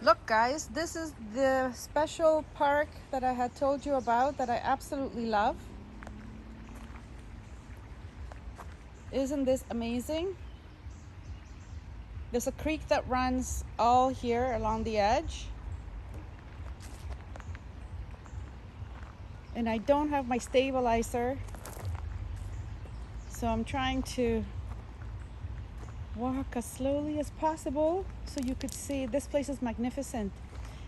Look guys, this is the special park that I had told you about that I absolutely love. Isn't this amazing? There's a creek that runs all here along the edge. And I don't have my stabilizer, so I'm trying to walk as slowly as possible so you could see. This place is magnificent.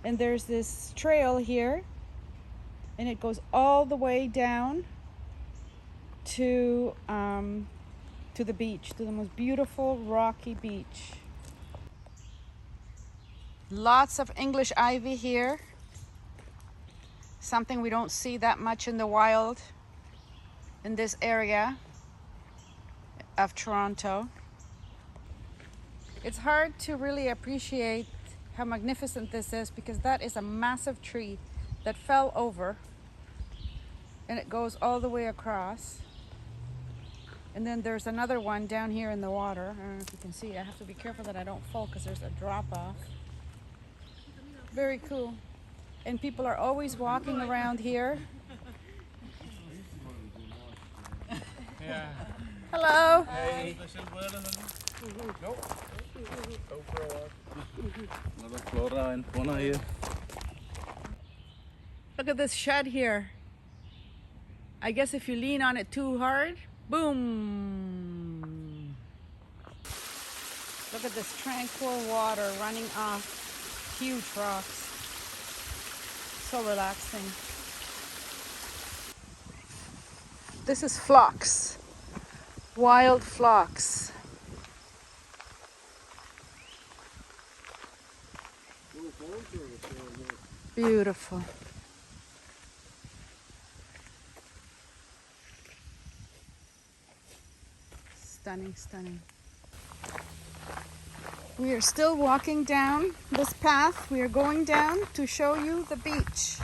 And there's this trail here, and it goes all the way down to the beach, to the most beautiful rocky beach. Lots of English ivy here, something we don't see that much in the wild in this area of Toronto. It's hard to really appreciate how magnificent this is because that is a massive tree that fell over, and it goes all the way across. And then there's another one down here in the water. I don't know if you can see. I have to be careful that I don't fall because there's a drop off. Very cool. And people are always walking around here. Yeah. Hello. Hey. Nope. Go for a walk. Another flora and fauna here. Look at this shed here. I guess if you lean on it too hard, boom. Look at this tranquil water running off huge rocks. So relaxing. This is phlox, wild phlox. Beautiful. Stunning, stunning. We are still walking down this path. We are going down to show you the beach.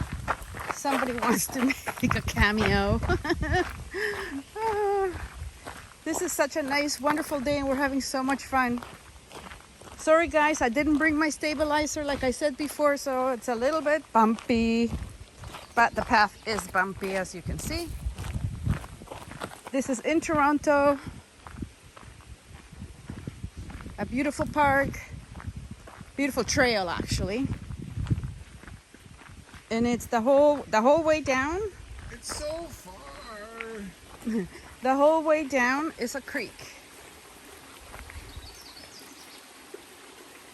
Somebody wants to make a cameo. This is such a nice, wonderful day, and we're having so much fun. Sorry guys, I didn't bring my stabilizer like I said before, so it's a little bit bumpy. But the path is bumpy, as you can see. This is in Toronto. A beautiful park, beautiful trail actually, and it's the whole way down. It's so far. The whole way down is a creek.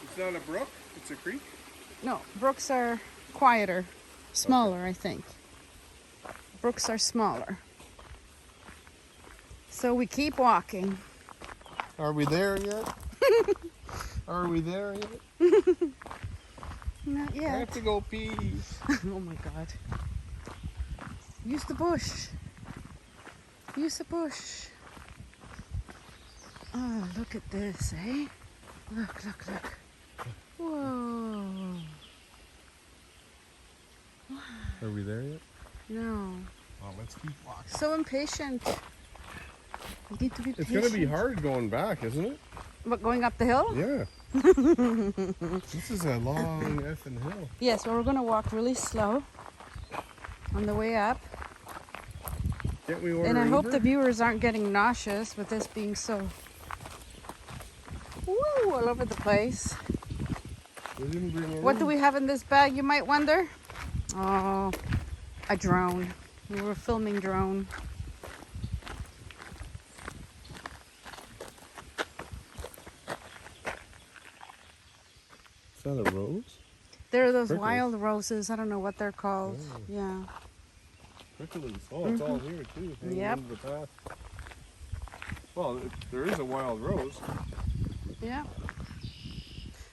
It's not a brook, it's a creek. No, brooks are quieter, smaller, I think. Brooks are smaller. So we keep walking. Are we there yet? Are we there yet? Not I yet. have to go pee. Oh my God. Use the bush. Use the bush. Oh, look at this, eh? Look, look, look. Whoa. Are we there yet? No. Well, let's keep walking. So impatient. You need to be It's patient. gonna be hard going back, isn't it? What, going up the hill? Yeah. This is a long effing hill. Yes, well, we're going to walk really slow on the way up. Can't we order And I hope Uber? the viewers aren't getting nauseous with this being so woo, all over the place. We didn't bring it What in. do we have in this bag, you might wonder? Oh, a drone. We were filming drone. Is that a rose? There are those Prickles. wild roses. I don't know what they're called. Oh. Yeah. Prickles. Oh, it's all here too. hanging Yep. into the path. Well, there is a wild rose. Yeah.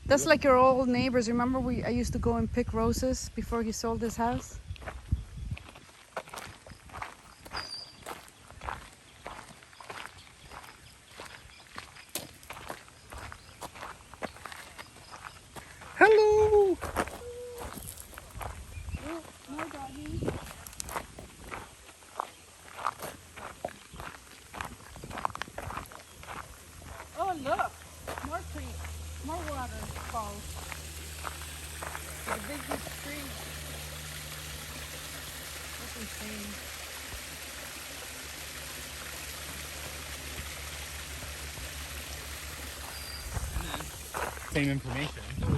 That's like your old neighbors. Remember I used to go and pick roses before he sold his house? Hello. More doggies. Oh, look. More creek. More waterfalls. The big huge tree. That's insane. Same information. Hello.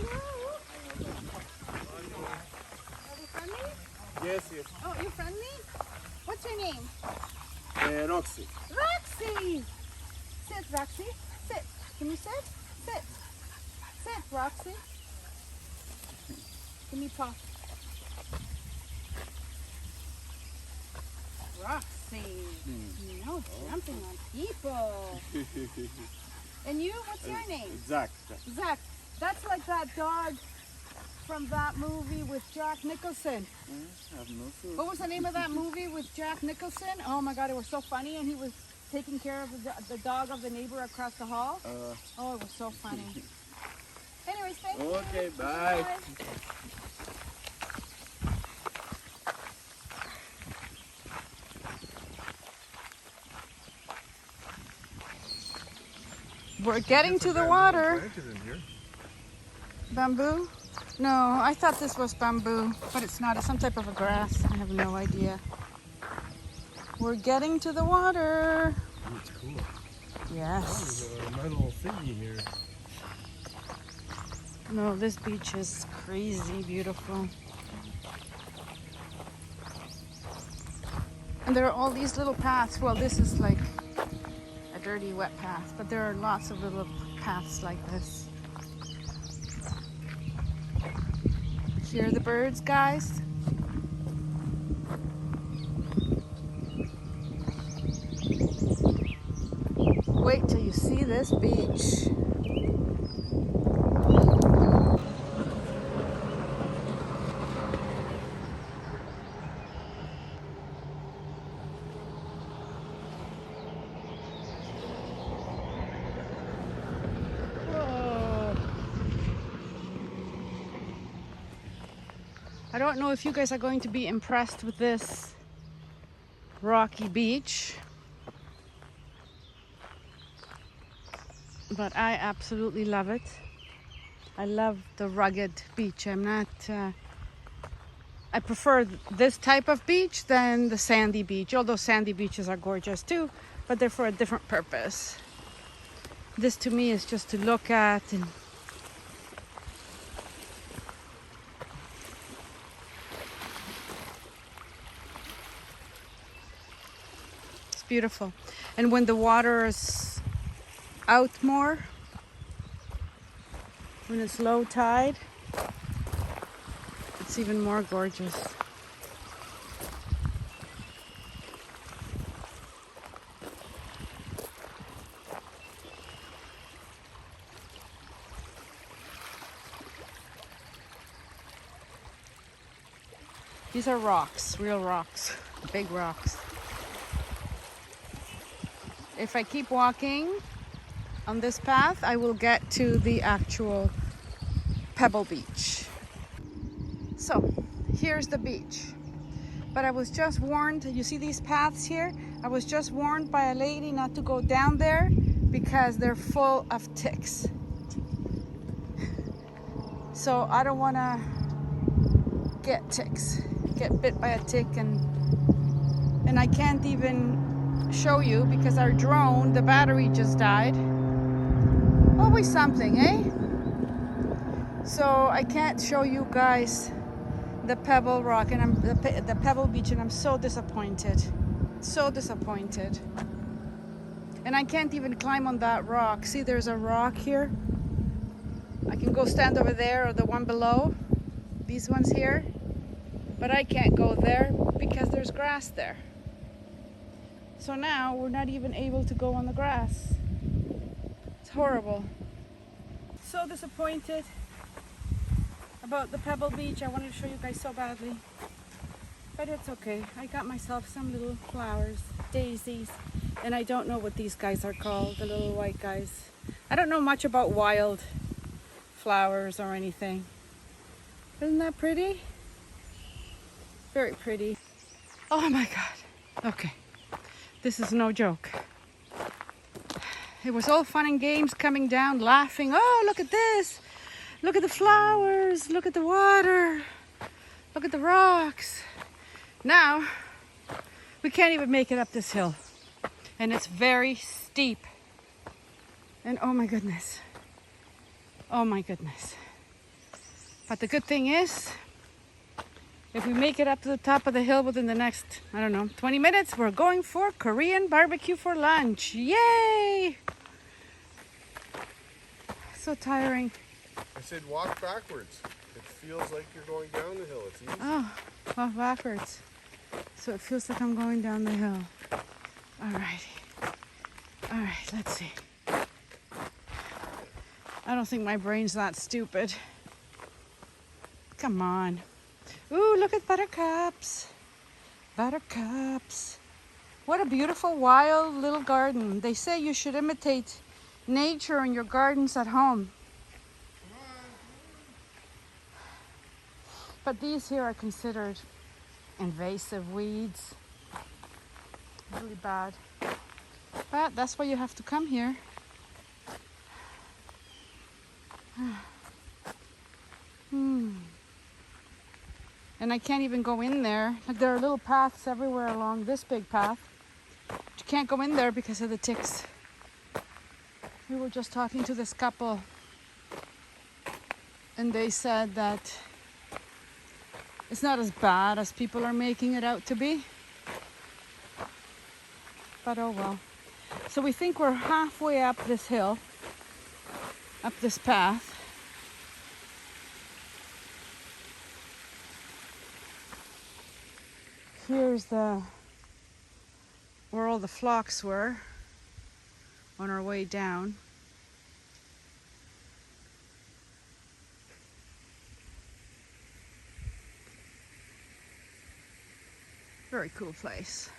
Are we friendly? Yes, yes. Oh, you friendly? What's your name? Roxy. Roxy! Sit, Roxy. Sit. Can you sit? Sit. Sit, Roxy. Give me paw. Roxy. No jumping on people. And you? What's your name? Zach. Zach. That's like that dog from that movie with Jack Nicholson. I have no clue. What was the name of that movie with Jack Nicholson? Oh my God, it was so funny, and he was taking care of the dog of the neighbor across the hall. Oh, it was so funny. Anyways, thank you. Okay, bye. We're getting to the water. Branches in here. Bamboo? No, I thought this was bamboo, but it's not. It's some type of a grass. I have no idea. We're getting to the water. Ooh, it's cool. Yes. There's a nice little thingy here. No, this beach is crazy beautiful. And there are all these little paths. Well, this is like a dirty, wet path, but there are lots of little paths like this. Hear the birds, guys? Wait till you see this beach. I don't know if you guys are going to be impressed with this rocky beach, but I absolutely love it. I love the rugged beach. I prefer this type of beach than the sandy beach, although sandy beaches are gorgeous too, but they're for a different purpose. This to me is just to look at and beautiful. And when the water is out more, when it's low tide, it's even more gorgeous. These are rocks, real rocks, big rocks. If I keep walking on this path, I will get to the actual Pebble Beach. So here's the beach. But I was just warned, you see these paths here? I was just warned by a lady not to go down there because they're full of ticks. So I don't want to get ticks, get bit by a tick, and I can't even show you because our drone, the battery just died. Always something, eh? So I can't show you guys the Pebble Rock and the Pebble Beach, and I'm so disappointed. So disappointed. And I can't even climb on that rock. See, there's a rock here. I can go stand over there or the one below. These ones here. But I can't go there because there's grass there. So now we're not even able to go on the grass. It's horrible. So disappointed about the Pebble Beach. I wanted to show you guys so badly. But it's okay. I got myself some little flowers, daisies, and I don't know what these guys are called, the little white guys. I don't know much about wild flowers or anything. Isn't that pretty? Very pretty. Oh my God. Okay. This is no joke. It was all fun and games coming down, laughing. Oh, look at this. Look at the flowers. Look at the water. Look at the rocks. Now, we can't even make it up this hill. And it's very steep. And oh my goodness. Oh my goodness. But the good thing is, if we make it up to the top of the hill within the next, I don't know, 20 minutes, we're going for Korean barbecue for lunch. Yay! So tiring. I said walk backwards. It feels like you're going down the hill. It's easy. Oh, well, backwards. So it feels like I'm going down the hill. Alrighty. Alright, let's see. I don't think my brain's that stupid. Come on. Ooh, look at buttercups. Buttercups. What a beautiful wild little garden. They say you should imitate nature in your gardens at home. But these here are considered invasive weeds. Really bad. But that's why you have to come here. And I can't even go in there. Like, there are little paths everywhere along this big path. But you can't go in there because of the ticks. We were just talking to this couple, and they said that it's not as bad as people are making it out to be. But oh well. So we think we're halfway up this hill, up this path. Here's where all the flocks were on our way down. Very cool place.